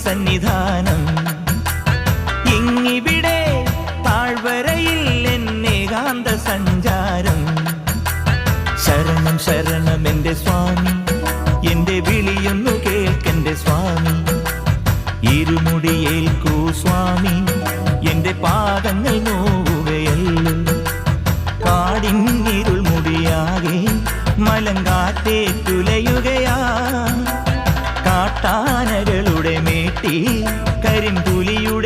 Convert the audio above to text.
സന്നിധാനം. ഇങ്ങിവിടെ താഴ്വരയിൽ എന്നേകാന്ത സഞ്ചാരം. ശരണം ശരണം എൻ്റെ സ്വാമി, എൻ്റെ വിളിയൊന്നു കേൾക്കെൻ്റെ സ്വാമി. ഇരുമുടിയേൽക്കൂ സ്വാമി, എൻ്റെ പാദങ്ങൾ നോവുകയല്ലോ. കാടിന്നിരുൾ മുടിയാകെ മലങ്കാറ്റേറ്റുലയുകയാ. കാട്ടാനകളുടെ മേട്ടി കരിമ്പുലിയുടെ